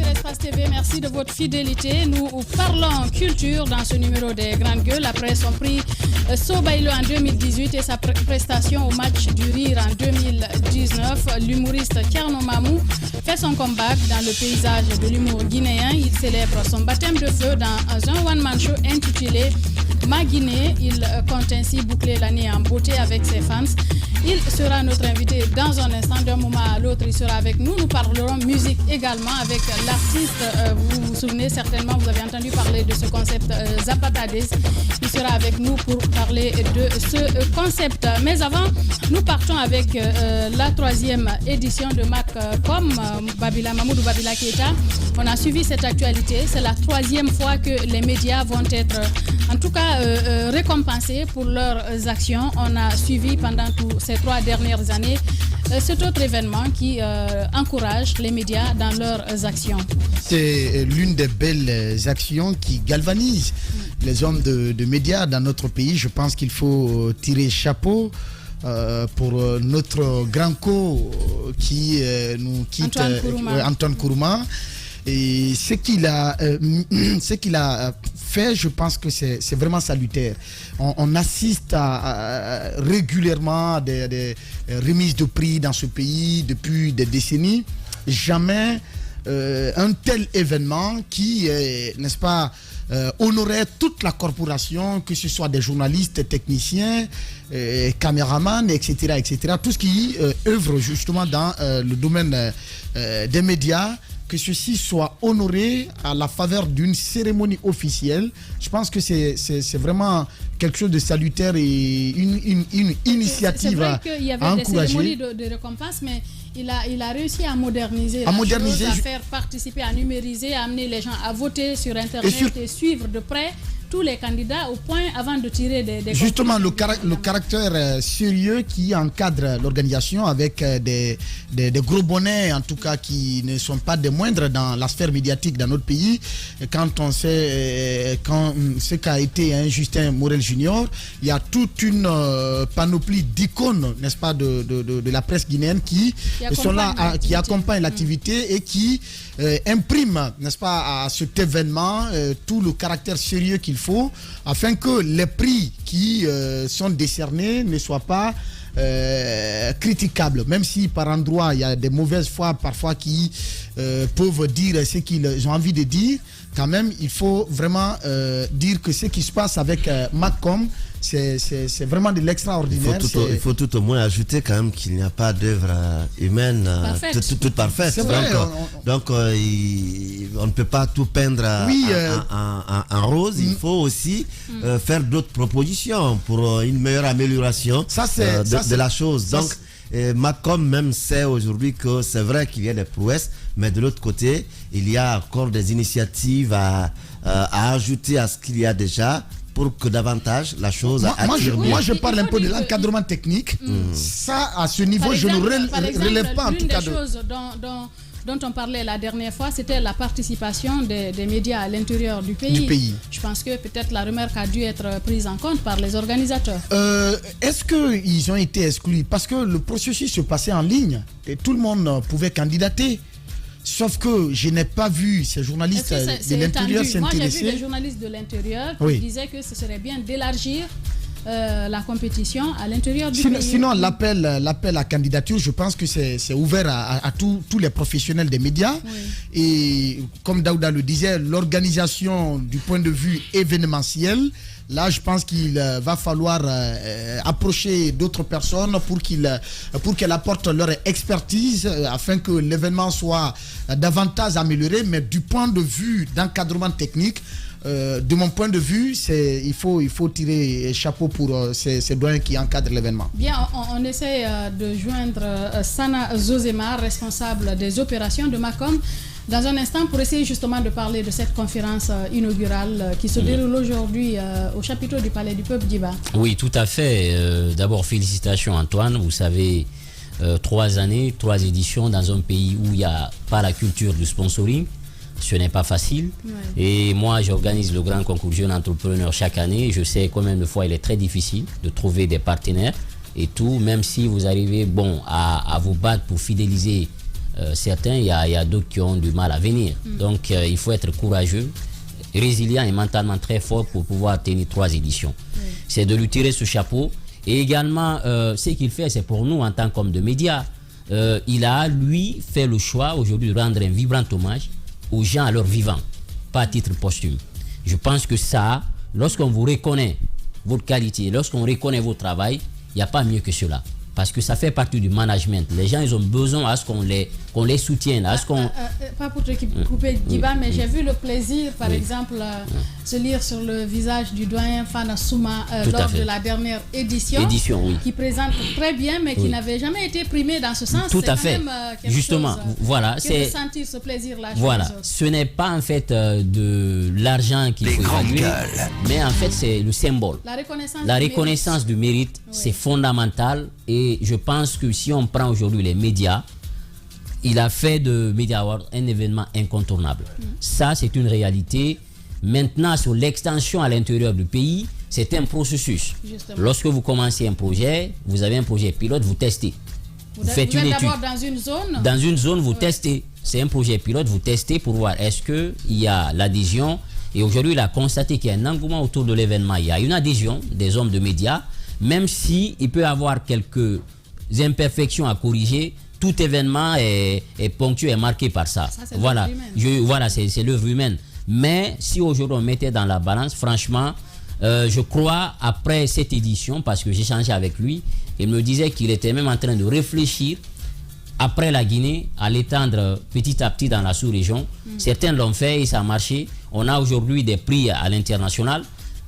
sur Espace TV, merci de votre fidélité. Nous parlons culture dans ce numéro des Grandes Gueules. La presse a pris Sobaïlo en 2018 et sa prestation au match du rire en 2019. L'humoriste Thierno Mamou fait son comeback dans le paysage de l'humour guinéen. Il célèbre son baptême de feu dans un one-man show intitulé Ma Guinée. Il compte ainsi boucler l'année en beauté avec ses fans. Il sera notre invité dans un instant. D'un moment à l'autre, il sera avec nous. Nous parlerons musique également avec l'artiste. Vous vous souvenez certainement, vous avez entendu parler de ce concept Zapatades. Il sera avec nous pour parler de ce concept. Mais avant, nous partons avec la 3e édition de MACOM, Mamoudou Babila Keita. On a suivi cette actualité. C'est la 3e fois que les médias vont être, en tout cas, récompensés pour leurs actions. On a suivi pendant toutes ces 3 dernières années cet autre événement qui encourage les médias dans leurs actions. C'est l'une des belles actions qui galvanise les hommes de médias dans notre pays. Je pense qu'il faut tirer chapeau pour notre grand co qui nous quitte, Antoine Kourouma. Et ce qu'il a fait, je pense que c'est vraiment salutaire. On assiste régulièrement à des remises de prix dans ce pays depuis des décennies. Jamais un tel événement qui, n'est-ce pas, honorait toute la corporation, que ce soit des journalistes, techniciens, caméramans, etc., etc. Tout ce qui œuvre justement dans le domaine des médias, que ceci soit honoré à la faveur d'une cérémonie officielle. Je pense que c'est vraiment quelque chose de salutaire et une initiative à encourager. C'est vrai qu'il y avait des cérémonies de récompense, mais il a réussi à moderniser chose, à faire participer, à numériser, à amener les gens à voter sur Internet et suivre de près tous les candidats au point avant de tirer des justement le caractère sérieux qui encadre l'organisation avec des gros bonnets en tout cas qui ne sont pas des moindres dans la sphère médiatique dans notre pays. Quand on sait ce qu'a été Justin Morel Junior, il y a toute une panoplie d'icônes, n'est-ce pas, de la presse guinéenne qui sont là, qui accompagnent l'activité et qui impriment, n'est-ce pas, à cet événement tout le caractère sérieux qu'il faut afin que les prix qui sont décernés ne soient pas critiquables, même si par endroits il y a des mauvaises foi parfois qui peuvent dire ce qu'ils ont envie de dire. Quand même, il faut vraiment dire que ce qui se passe avec MACOM, c'est vraiment de l'extraordinaire. Il faut tout au moins ajouter quand même qu'il n'y a pas d'œuvre humaine toute parfaite. Donc on ne peut pas tout peindre en rose. Il faut aussi faire d'autres propositions pour une meilleure amélioration de la chose. Donc MACOM même sait aujourd'hui que c'est vrai qu'il y a des prouesses, mais de l'autre côté, il y a encore des initiatives à ajouter à ce qu'il y a déjà pour que davantage la chose attire mieux. Moi, je parle un peu de l'encadrement technique. Ça, à ce niveau, par exemple, je ne relève pas en tout cas de... L'une des choses dont on parlait la dernière fois, c'était la participation des médias à l'intérieur du pays. Je pense que peut-être la remarque a dû être prise en compte par les organisateurs. Est-ce qu'ils ont été exclus? Parce que le processus se passait en ligne et tout le monde pouvait candidater. Sauf que je n'ai pas vu ces journalistes de l'intérieur s'intéresser. Moi, j'ai vu des journalistes de l'intérieur qui disaient que ce serait bien d'élargir la compétition à l'intérieur du pays. Sinon, l'appel à candidature, je pense que c'est ouvert à tous les professionnels des médias. Oui. Et comme Daouda le disait, l'organisation du point de vue événementiel, là, je pense qu'il va falloir approcher d'autres personnes pour qu'elles apportent leur expertise afin que l'événement soit davantage amélioré. Mais du point de vue d'encadrement technique, de mon point de vue, il faut tirer chapeau pour ces doyens qui encadrent l'événement. Bien, on essaie de joindre Sana Zozema, responsable des opérations de MACOM, dans un instant pour essayer justement de parler de cette conférence inaugurale qui se déroule aujourd'hui au chapiteau du Palais du Peuple d'Iba. Oui, tout à fait. D'abord, félicitations Antoine. Vous savez, 3 années, 3 éditions dans un pays où il n'y a pas la culture du sponsoring. Ce n'est pas facile. Ouais. Et moi, j'organise le grand concours Jeune Entrepreneur chaque année. Je sais combien de fois il est très difficile de trouver des partenaires et tout, même si vous arrivez à vous battre pour fidéliser certains, il y a d'autres qui ont du mal à venir. Donc, il faut être courageux, résilient et mentalement très fort pour pouvoir tenir 3 éditions. C'est de lui tirer ce chapeau. Et également, ce qu'il fait, c'est pour nous en tant qu'homme de médias. Il a, lui, fait le choix aujourd'hui de rendre un vibrant hommage aux gens à leur vivant, pas à titre posthume. Je pense que ça, lorsqu'on vous reconnaît votre qualité, lorsqu'on reconnaît votre travail, il n'y a pas mieux que cela. Parce que ça fait partie du management. Les gens, ils ont besoin à ce qu'on les soutienne. À ce qu'on... pas pour te couper Djiba, mais j'ai vu le plaisir, par exemple, se lire sur le visage du doyen Fana Souma lors de la dernière édition qui présente très bien, mais qui n'avait jamais été primé dans ce sens. Tout à fait. Justement, voilà. C'est de sentir ce plaisir-là. Voilà. Ce n'est pas en fait de l'argent qu'il faut évaluer, mais en fait, c'est le symbole. La reconnaissance du mérite, c'est fondamental. Et je pense que si on prend aujourd'hui les médias, il a fait de Media Award un événement incontournable. Ça, c'est une réalité. Maintenant, sur l'extension à l'intérieur du pays, c'est un processus. Justement. Lorsque vous commencez un projet, vous avez un projet pilote, vous testez. Vous faites une étude. Dans une zone. Dans une zone, vous testez. C'est un projet pilote, vous testez pour voir est-ce qu'il y a l'adhésion. Et aujourd'hui, il a constaté qu'il y a un engouement autour de l'événement. Il y a une adhésion des hommes de médias. Même s'il peut y avoir quelques imperfections à corriger, tout événement est ponctué et marqué par ça. Voilà, c'est l'œuvre humaine. Mais si aujourd'hui on mettait dans la balance, franchement, je crois, après cette édition, parce que j'ai échangé avec lui, il me disait qu'il était même en train de réfléchir, après la Guinée, à l'étendre petit à petit dans la sous-région. Certains l'ont fait et ça a marché. On a aujourd'hui des prix à l'international.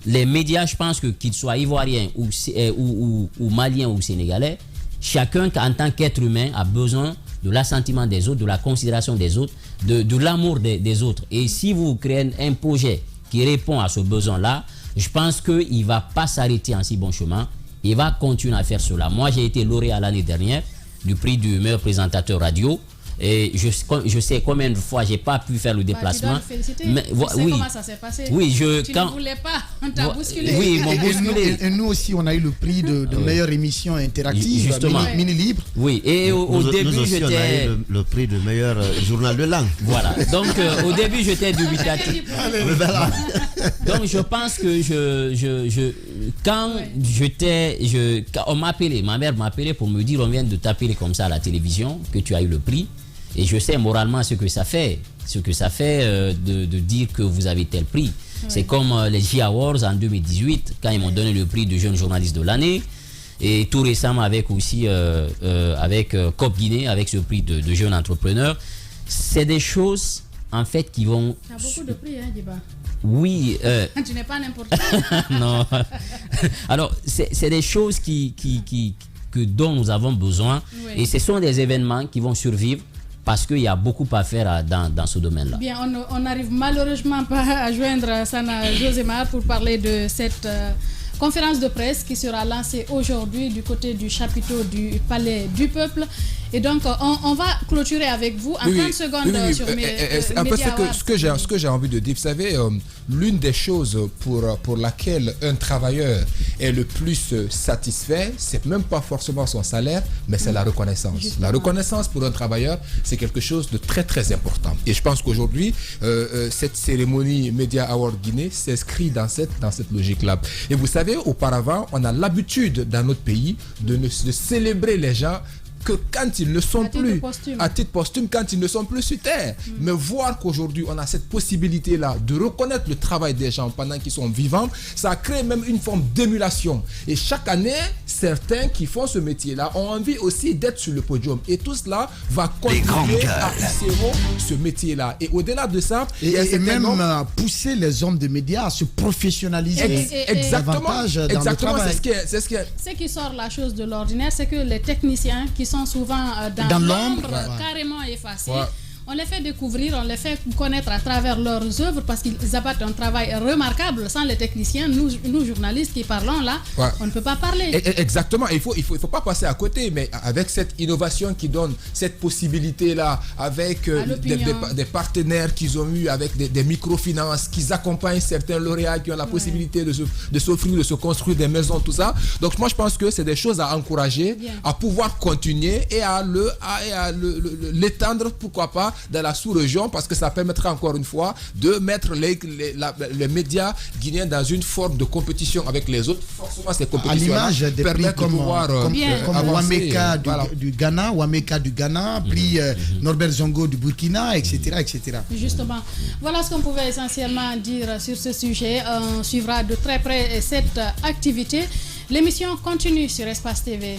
Les médias, je pense qu'ils soient ivoiriens ou maliens ou sénégalais, chacun en tant qu'être humain a besoin de l'assentiment des autres, de la considération des autres, de l'amour des autres. Et si vous créez un projet qui répond à ce besoin-là, je pense qu'il ne va pas s'arrêter en si bon chemin. Il va continuer à faire cela. Moi, j'ai été lauréat l'année dernière du prix du meilleur présentateur radio. Et je sais combien de fois j'ai pas pu faire le déplacement. Tu dois le féliciter. Mais, comment ça s'est passé. Oui, tu ne voulais pas, on t'a bousculé. Oui, et nous aussi, on a eu le prix de meilleure émission interactive, justement, mini libre. Oui, et au début, on a eu le prix de meilleur journal de langue. Voilà. Donc, au début, j'étais dubitatif. Donc, je pense que quand on m'a appelé, ma mère m'a appelé pour me dire on vient de t'appeler comme ça à la télévision, que tu as eu le prix. Et je sais moralement ce que ça fait de dire que vous avez tel prix. C'est comme les J Awards en 2018, quand ils m'ont donné le prix de jeune journaliste de l'année. Et tout récemment avec aussi avec COP Guinée, avec ce prix de jeune entrepreneur. C'est des choses en fait qui vont... Tu as beaucoup de prix, hein, Djiba? Oui. Tu n'es pas n'importe qui. Non. Alors, c'est des choses dont nous avons besoin. Oui. Et ce sont des événements qui vont survivre parce qu'il y a beaucoup à faire dans ce domaine-là. Bien, on n'arrive malheureusement pas à joindre Sana Josemar pour parler de cette conférence de presse qui sera lancée aujourd'hui du côté du chapiteau du Palais du Peuple. Et donc, on va clôturer avec vous en 30 secondes sur c'est un peu ce que j'ai envie de dire. Vous savez, l'une des choses pour laquelle un travailleur est le plus satisfait, c'est même pas forcément son salaire, mais c'est la reconnaissance. Justement. La reconnaissance pour un travailleur, c'est quelque chose de très très important. Et je pense qu'aujourd'hui, cette cérémonie Media Award Guinée s'inscrit dans cette logique-là. Et vous savez, auparavant, on a l'habitude dans notre pays de célébrer les gens que quand ils ne sont plus à titre posthume, quand ils ne sont plus sur terre. Mais voir qu'aujourd'hui on a cette possibilité-là de reconnaître le travail des gens pendant qu'ils sont vivants, ça crée même une forme d'émulation. Et chaque année, certains qui font ce métier-là ont envie aussi d'être sur le podium. Et tout cela va contribuer à pousser ce métier-là. Et au-delà de ça, et même pousser les hommes de médias à se professionnaliser davantage dans le travail. Ce qui sort la chose de l'ordinaire, c'est que les techniciens qui sont souvent dans l'ombre, carrément effacés, on les fait découvrir, on les fait connaître à travers leurs œuvres parce qu'ils abattent un travail remarquable. Sans les techniciens, nous journalistes qui parlons là, on ne peut pas parler. Exactement, il faut pas passer à côté, mais avec cette innovation qui donne cette possibilité-là, avec des partenaires qu'ils ont eu, avec des microfinances, qui accompagnent certains lauréats qui ont la possibilité de s'offrir, de se construire des maisons, tout ça. Donc moi je pense que c'est des choses à encourager, à pouvoir continuer et à l'étendre, pourquoi pas, dans la sous-région, parce que ça permettra encore une fois de mettre les médias guinéens dans une forme de compétition avec les autres. Forcément, ces compétitions à l'image des prix comme Wameka du Ghana, prix Norbert Zongo du Burkina, etc., etc. Justement, voilà ce qu'on pouvait essentiellement dire sur ce sujet. On suivra de très près cette activité. L'émission continue sur Espace TV.